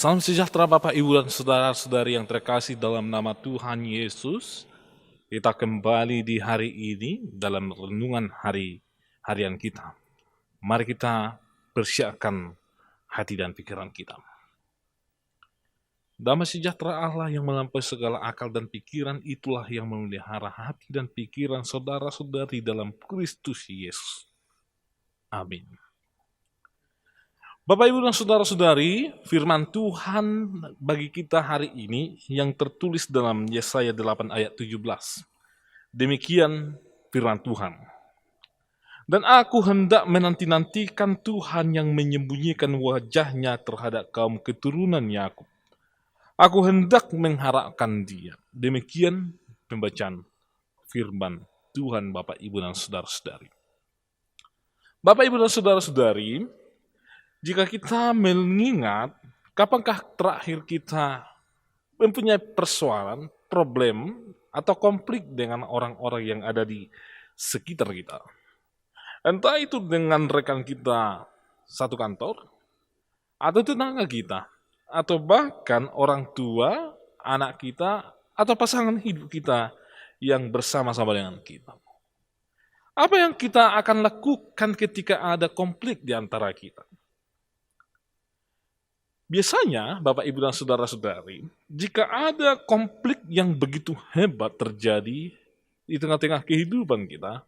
Salam sejahtera Bapak, Ibu, dan Saudara-saudari yang terkasih dalam nama Tuhan Yesus. Kita kembali di hari ini dalam renungan harian kita. Mari kita persiapkan hati dan pikiran kita. Damai sejahtera Allah yang melampaui segala akal dan pikiran itulah yang memelihara hati dan pikiran saudara-saudari dalam Kristus Yesus. Amin. Bapak, Ibu, dan Saudara-saudari, firman Tuhan bagi kita hari ini yang tertulis dalam Yesaya 8 ayat 17. Demikian firman Tuhan. Dan aku hendak menanti-nantikan Tuhan yang menyembunyikan wajahnya terhadap kaum keturunan Yakub. Aku hendak mengharapkan Dia. Demikian pembacaan firman Tuhan Bapak, Ibu, dan Saudara-saudari. Bapak, Ibu, dan Saudara-saudari, jika kita mengingat kapankah terakhir kita mempunyai persoalan, problem, atau konflik dengan orang-orang yang ada di sekitar kita. Entah itu dengan rekan kita satu kantor, atau tetangga kita, atau bahkan orang tua, anak kita, atau pasangan hidup kita yang bersama-sama dengan kita. Apa yang kita akan lakukan ketika ada konflik di antara kita? Biasanya, Bapak, Ibu, dan Saudara-saudari, jika ada konflik yang begitu hebat terjadi di tengah-tengah kehidupan kita,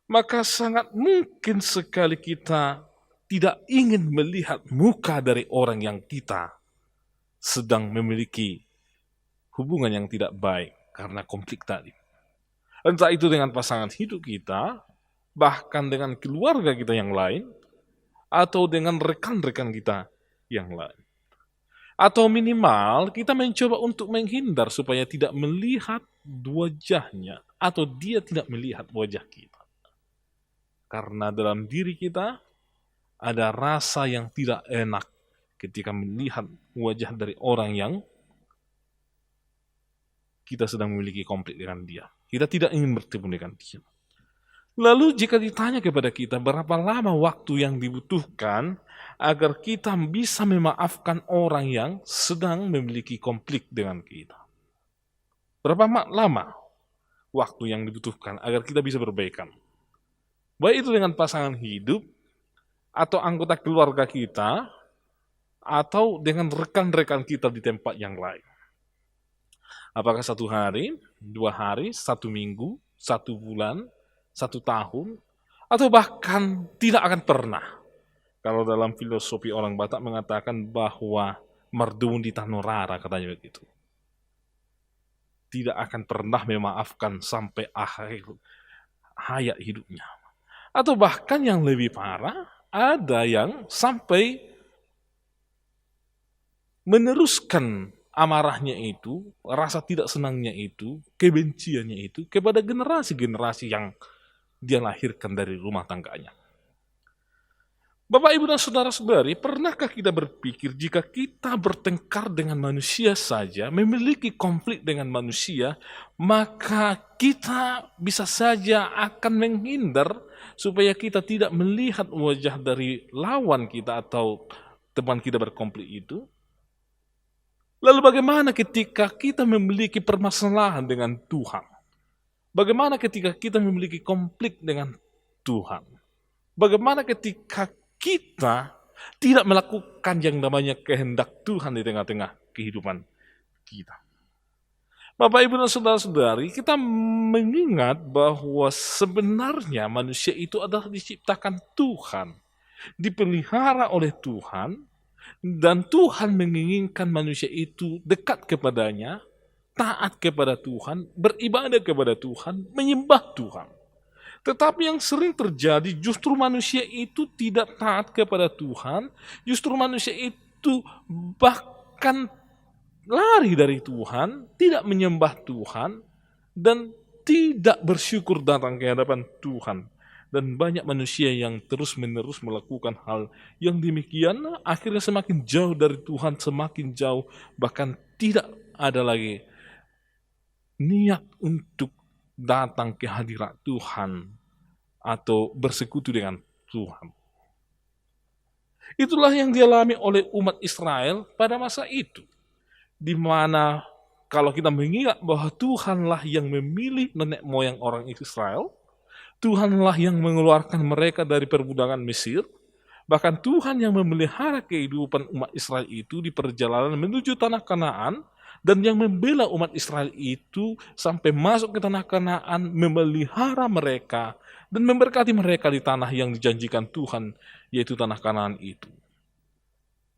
maka sangat mungkin sekali kita tidak ingin melihat muka dari orang yang kita sedang memiliki hubungan yang tidak baik karena konflik tadi. Entah itu dengan pasangan hidup kita, bahkan dengan keluarga kita yang lain, atau dengan rekan-rekan kita yang lain. Atau minimal kita mencoba untuk menghindar supaya tidak melihat wajahnya atau dia tidak melihat wajah kita. Karena dalam diri kita ada rasa yang tidak enak ketika melihat wajah dari orang yang kita sedang memiliki konflik dengan dia. Kita tidak ingin bertemu dengan dia. Lalu jika ditanya kepada kita berapa lama waktu yang dibutuhkan agar kita bisa memaafkan orang yang sedang memiliki konflik dengan kita. Berapa lama waktu yang dibutuhkan agar kita bisa berbaikan. Baik itu dengan pasangan hidup, atau anggota keluarga kita, atau dengan rekan-rekan kita di tempat yang lain. Apakah 1 hari, 2 hari, 1 minggu, 1 bulan, 1 tahun, atau bahkan tidak akan pernah. Kalau dalam filosofi orang Batak mengatakan bahwa mardum di tanurara, katanya begitu. Tidak akan pernah memaafkan sampai akhir hayat hidupnya. Atau bahkan yang lebih parah, ada yang sampai meneruskan amarahnya itu, rasa tidak senangnya itu, kebenciannya itu kepada generasi-generasi yang dia lahirkan dari rumah tangganya. Bapak, Ibu, dan Saudara-saudari, pernahkah kita berpikir jika kita bertengkar dengan manusia saja, memiliki konflik dengan manusia, maka kita bisa saja akan menghindar supaya kita tidak melihat wajah dari lawan kita atau teman kita berkonflik itu? Lalu bagaimana ketika kita memiliki permasalahan dengan Tuhan? Bagaimana ketika kita memiliki konflik dengan Tuhan? Bagaimana ketika kita tidak melakukan yang namanya kehendak Tuhan di tengah-tengah kehidupan kita. Bapak, Ibu, dan saudara-saudari, kita mengingat bahwa sebenarnya manusia itu adalah diciptakan Tuhan, dipelihara oleh Tuhan, dan Tuhan menginginkan manusia itu dekat kepadanya, taat kepada Tuhan, beribadah kepada Tuhan, menyembah Tuhan. Tetapi yang sering terjadi justru manusia itu tidak taat kepada Tuhan, justru manusia itu bahkan lari dari Tuhan, tidak menyembah Tuhan, dan tidak bersyukur datang ke hadapan Tuhan. Dan banyak manusia yang terus-menerus melakukan hal yang demikian, akhirnya semakin jauh dari Tuhan, semakin jauh, bahkan tidak ada lagi niat untuk datang ke hadirat Tuhan atau bersekutu dengan Tuhan. Itulah yang dialami oleh umat Israel pada masa itu, di mana kalau kita mengingat bahwa Tuhanlah yang memilih nenek moyang orang Israel, Tuhanlah yang mengeluarkan mereka dari perbudakan Mesir, bahkan Tuhan yang memelihara kehidupan umat Israel itu di perjalanan menuju tanah Kanaan, dan yang membela umat Israel itu sampai masuk ke tanah Kanaan, memelihara mereka, dan memberkati mereka di tanah yang dijanjikan Tuhan, yaitu tanah Kanaan itu.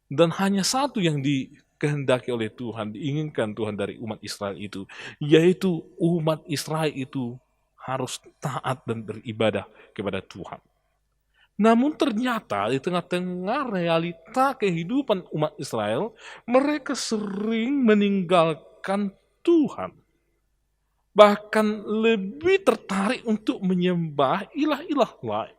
Dan hanya satu yang dikehendaki oleh Tuhan, diinginkan Tuhan dari umat Israel itu, yaitu umat Israel itu harus taat dan beribadah kepada Tuhan. Namun ternyata di tengah-tengah realita kehidupan umat Israel, mereka sering meninggalkan Tuhan. Bahkan lebih tertarik untuk menyembah ilah-ilah lain.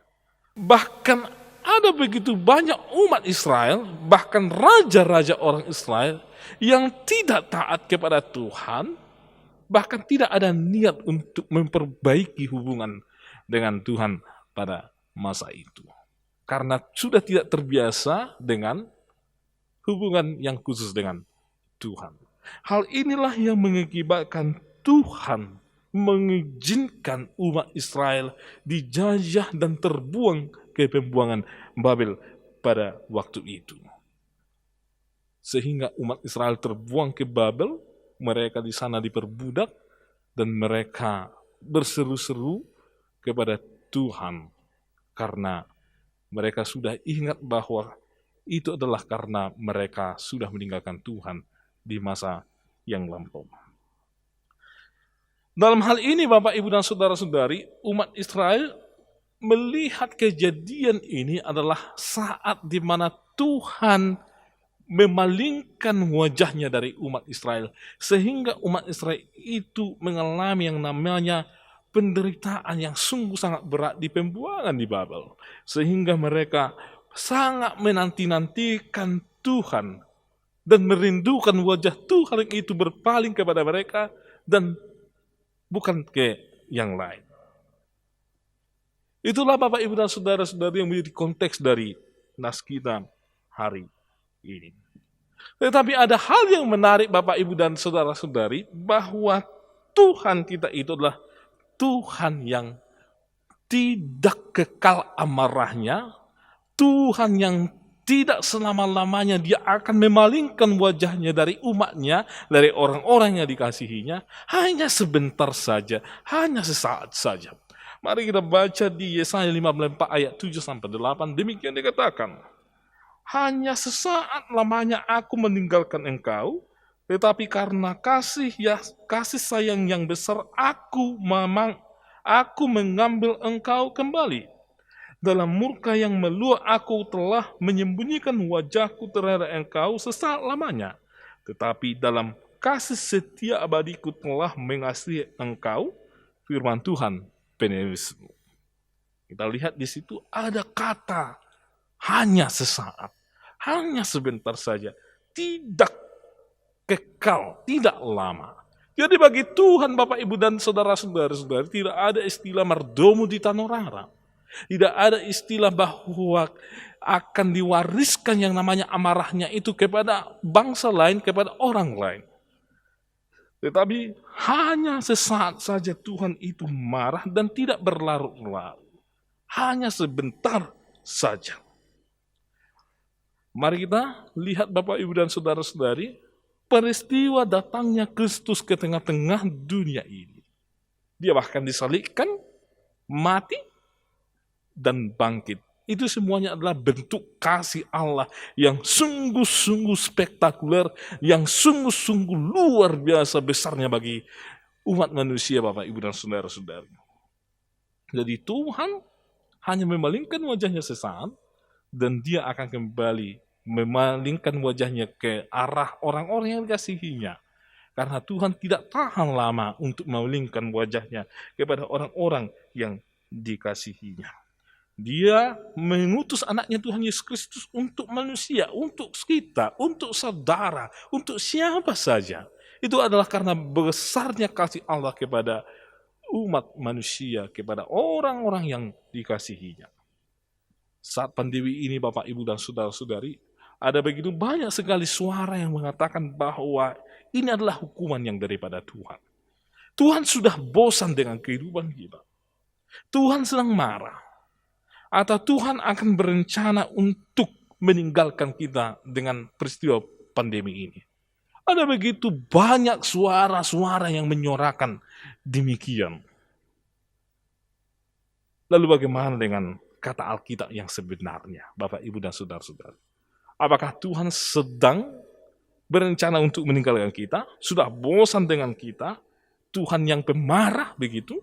Bahkan ada begitu banyak umat Israel, bahkan raja-raja orang Israel yang tidak taat kepada Tuhan, bahkan tidak ada niat untuk memperbaiki hubungan dengan Tuhan pada masa itu. Karena sudah tidak terbiasa dengan hubungan yang khusus dengan Tuhan. Hal inilah yang mengakibatkan Tuhan mengizinkan umat Israel dijajah dan terbuang ke pembuangan Babel pada waktu itu. Sehingga umat Israel terbuang ke Babel, mereka di sana diperbudak, dan mereka berseru-seru kepada Tuhan karena mereka sudah ingat bahwa itu adalah karena mereka sudah meninggalkan Tuhan di masa yang lampau. Dalam hal ini, Bapak, Ibu, dan saudara-saudari, umat Israel melihat kejadian ini adalah saat di mana Tuhan memalingkan wajahnya dari umat Israel, sehingga umat Israel itu mengalami yang namanya penderitaan yang sungguh sangat berat di pembuangan di Babel, sehingga mereka sangat menanti-nantikan Tuhan dan merindukan wajah Tuhan itu berpaling kepada mereka dan bukan ke yang lain. Itulah Bapak, Ibu, dan saudara-saudari yang menjadi konteks dari nas kita hari ini. Tetapi ada hal yang menarik Bapak, Ibu, dan saudara-saudari, bahwa Tuhan kita itu adalah Tuhan yang tidak kekal amarahnya, Tuhan yang tidak selama-lamanya dia akan memalingkan wajahnya dari umatnya, dari orang-orang yang dikasihinya, hanya sebentar saja, hanya sesaat saja. Mari kita baca di Yesaya 54 ayat 7-8, demikian dikatakan, hanya sesaat lamanya aku meninggalkan engkau, tetapi karena kasih sayang yang besar aku mengambil engkau kembali. Dalam murka yang meluap aku telah menyembunyikan wajahku terhadap engkau sesaat lamanya. Tetapi dalam kasih setia abadiku telah mengasihi engkau, firman Tuhan penerusmu. Kita lihat di situ ada kata hanya sesaat, hanya sebentar saja, tidak kekal, tidak lama. Jadi bagi Tuhan, Bapak, Ibu, dan saudara-saudari, tidak ada istilah mardomu di tanorara. Tidak ada istilah bahwa akan diwariskan yang namanya amarahnya itu kepada bangsa lain, kepada orang lain. Tetapi hanya sesaat saja Tuhan itu marah dan tidak berlarut-larut. Hanya sebentar saja. Mari kita lihat Bapak, Ibu, dan saudara-saudari, peristiwa datangnya Kristus ke tengah-tengah dunia ini. Dia bahkan disalibkan, mati, dan bangkit. Itu semuanya adalah bentuk kasih Allah yang sungguh-sungguh spektakuler, yang sungguh-sungguh luar biasa besarnya bagi umat manusia, Bapak, Ibu, dan saudara-saudari. Jadi Tuhan hanya memalingkan wajahnya sesaat, dan dia akan kembali memalingkan wajahnya ke arah orang-orang yang dikasihinya. Karena Tuhan tidak tahan lama untuk memalingkan wajahnya kepada orang-orang yang dikasihinya. Dia mengutus anaknya Tuhan Yesus Kristus untuk manusia, untuk kita, untuk saudara, untuk siapa saja. Itu adalah karena besarnya kasih Allah kepada umat manusia, kepada orang-orang yang dikasihinya. Saat pandemi ini, Bapak, Ibu, dan saudara-saudari, ada begitu banyak sekali suara yang mengatakan bahwa ini adalah hukuman yang daripada Tuhan. Tuhan sudah bosan dengan kehidupan kita. Tuhan sedang marah. Atau Tuhan akan berencana untuk meninggalkan kita dengan peristiwa pandemi ini. Ada begitu banyak suara-suara yang menyuarakan demikian. Lalu bagaimana dengan kata Alkitab yang sebenarnya, Bapak, Ibu, dan saudara-saudara? Apakah Tuhan sedang berencana untuk meninggalkan kita? Sudah bosan dengan kita? Tuhan yang pemarah begitu?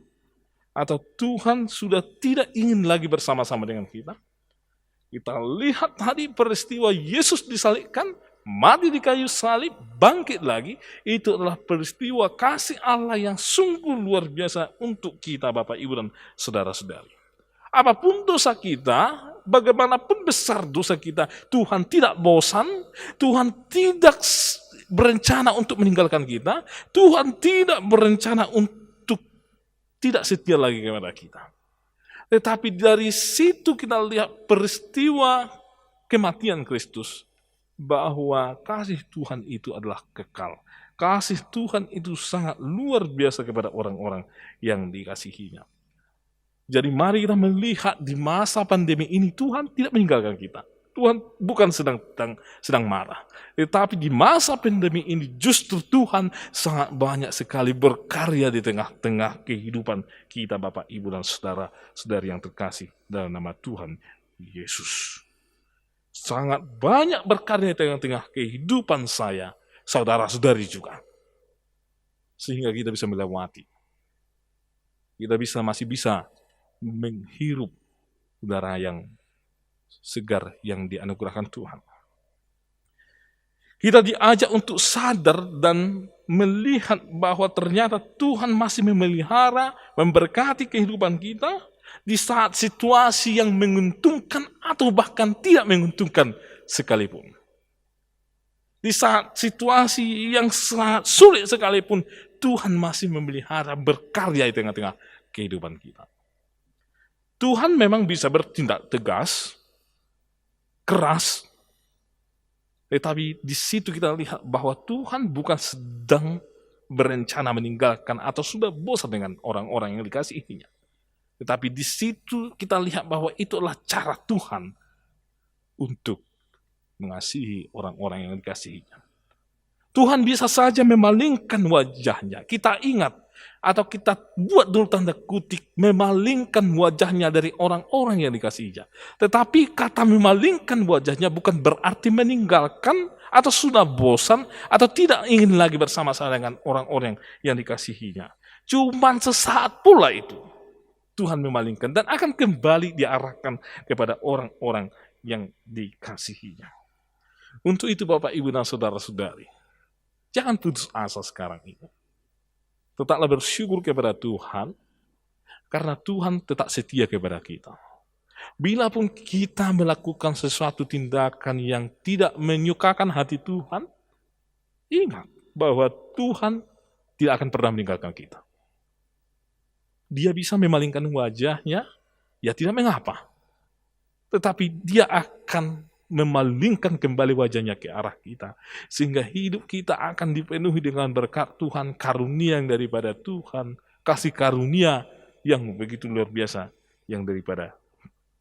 Atau Tuhan sudah tidak ingin lagi bersama-sama dengan kita? Kita lihat tadi peristiwa Yesus disalibkan, mati di kayu salib, bangkit lagi. Itu adalah peristiwa kasih Allah yang sungguh luar biasa untuk kita, Bapak, Ibu, dan saudara-saudari. Apapun dosa kita, bagaimanapun besar dosa kita, Tuhan tidak bosan, Tuhan tidak berencana untuk meninggalkan kita, Tuhan tidak berencana untuk tidak setia lagi kepada kita. Tetapi dari situ kita lihat peristiwa kematian Kristus, bahwa kasih Tuhan itu adalah kekal. Kasih Tuhan itu sangat luar biasa kepada orang-orang yang dikasihinya. Jadi mari kita melihat di masa pandemi ini Tuhan tidak meninggalkan kita. Tuhan bukan sedang marah. Tetapi di masa pandemi ini justru Tuhan sangat banyak sekali berkarya di tengah-tengah kehidupan kita, Bapak, Ibu, dan saudara-saudari yang terkasih dalam nama Tuhan Yesus. Sangat banyak berkarya di tengah-tengah kehidupan saya, saudara-saudari juga. Sehingga kita bisa melewati. Kita masih bisa menghirup udara yang segar yang dianugerahkan Tuhan. Kita diajak untuk sadar dan melihat bahwa ternyata Tuhan masih memelihara, memberkati kehidupan kita di saat situasi yang menguntungkan atau bahkan tidak menguntungkan sekalipun. Di saat situasi yang sangat sulit sekalipun, Tuhan masih memelihara, berkarya di tengah-tengah kehidupan kita. Tuhan memang bisa bertindak tegas, keras, tetapi di situ kita lihat bahwa Tuhan bukan sedang berencana meninggalkan atau sudah bosan dengan orang-orang yang dikasihinya. Tetapi di situ kita lihat bahwa itu adalah cara Tuhan untuk mengasihi orang-orang yang dikasihinya. Tuhan bisa saja memalingkan wajahnya. Kita ingat atau kita buat dulu tanda kutip, memalingkan wajahnya dari orang-orang yang dikasihinya. Tetapi kata memalingkan wajahnya bukan berarti meninggalkan atau sudah bosan atau tidak ingin lagi bersama-sama dengan orang-orang yang dikasihinya. Cuman sesaat pula itu Tuhan memalingkan dan akan kembali diarahkan kepada orang-orang yang dikasihinya. Untuk itu Bapak, Ibu, dan saudara-saudari, jangan putus asa sekarang ini. Tetaplah bersyukur kepada Tuhan, karena Tuhan tetap setia kepada kita. Bila pun kita melakukan sesuatu tindakan yang tidak menyukakan hati Tuhan, ingat bahwa Tuhan tidak akan pernah meninggalkan kita. Dia bisa memalingkan wajahnya, ya tidak mengapa. Tetapi dia akan memalingkan kembali wajahnya ke arah kita, sehingga hidup kita akan dipenuhi dengan berkat Tuhan, karunia yang daripada Tuhan, kasih karunia yang begitu luar biasa yang daripada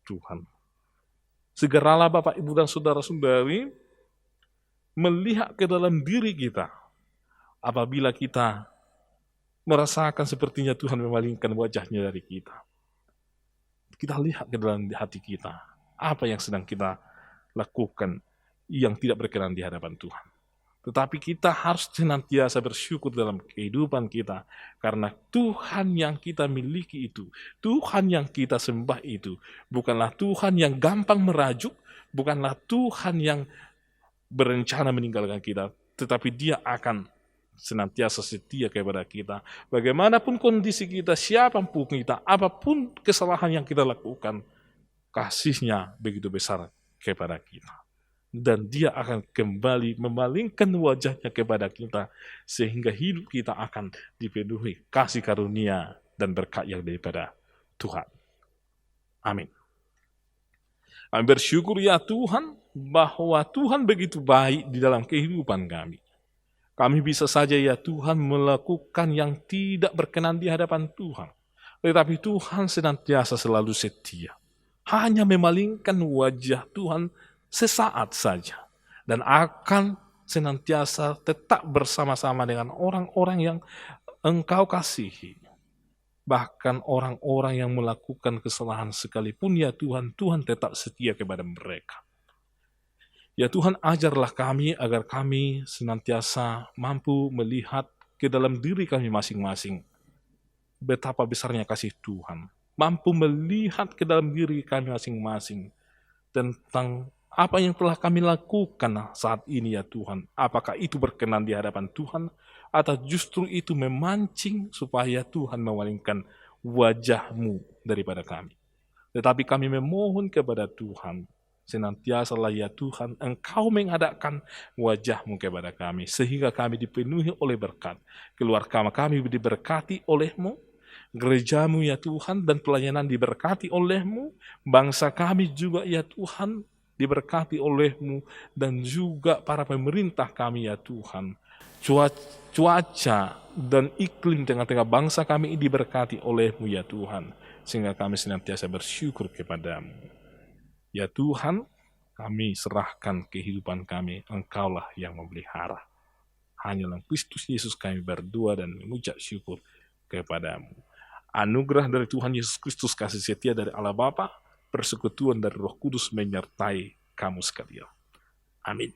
Tuhan. Segeralah Bapak, Ibu, dan saudara-saudari melihat ke dalam diri kita. Apabila kita merasakan sepertinya Tuhan memalingkan wajahnya dari kita, kita lihat ke dalam hati kita, apa yang sedang kita lakukan yang tidak berkenan di hadapan Tuhan. Tetapi kita harus senantiasa bersyukur dalam kehidupan kita, karena Tuhan yang kita miliki itu, Tuhan yang kita sembah itu, bukanlah Tuhan yang gampang merajuk, bukanlah Tuhan yang berencana meninggalkan kita, tetapi Dia akan senantiasa setia kepada kita. Bagaimanapun kondisi kita, siapapun kita, apapun kesalahan yang kita lakukan, kasih-Nya begitu besar kepada kita. Dan Dia akan kembali memalingkan wajah-Nya kepada kita, sehingga hidup kita akan dipenuhi kasih karunia dan berkat yang daripada Tuhan. Amin. Kami bersyukur ya Tuhan, bahwa Tuhan begitu baik di dalam kehidupan kami. Kami bisa saja ya Tuhan melakukan yang tidak berkenan di hadapan Tuhan. Tetapi Tuhan senantiasa selalu setia. Hanya memalingkan wajah Tuhan sesaat saja. Dan akan senantiasa tetap bersama-sama dengan orang-orang yang Engkau kasihi. Bahkan orang-orang yang melakukan kesalahan sekalipun ya Tuhan, Tuhan tetap setia kepada mereka. Ya Tuhan, ajarlah kami agar kami senantiasa mampu melihat ke dalam diri kami masing-masing betapa besarnya kasih Tuhan. Mampu melihat ke dalam diri kami masing-masing tentang apa yang telah kami lakukan saat ini ya Tuhan. Apakah itu berkenan di hadapan Tuhan, atau justru itu memancing supaya Tuhan memalingkan wajah-Mu daripada kami. Tetapi kami memohon kepada Tuhan, senantiasalah ya Tuhan, Engkau menghadapkan wajah-Mu kepada kami, sehingga kami dipenuhi oleh berkat. Keluarga kami diberkati oleh-Mu, gereja-Mu ya Tuhan, dan pelayanan diberkati oleh-Mu, bangsa kami juga ya Tuhan, diberkati oleh-Mu, dan juga para pemerintah kami ya Tuhan. Cuaca dan iklim tengah-tengah bangsa kami diberkati oleh-Mu ya Tuhan, sehingga kami senantiasa bersyukur kepadamu. Ya Tuhan, kami serahkan kehidupan kami, Engkaulah yang memelihara. Hanya dalam Kristus Yesus kami berdoa dan mengucap syukur kepadamu. Anugerah dari Tuhan Yesus Kristus, kasih setia dari Allah Bapa, persekutuan dari Roh Kudus menyertai kamu sekalian. Amin.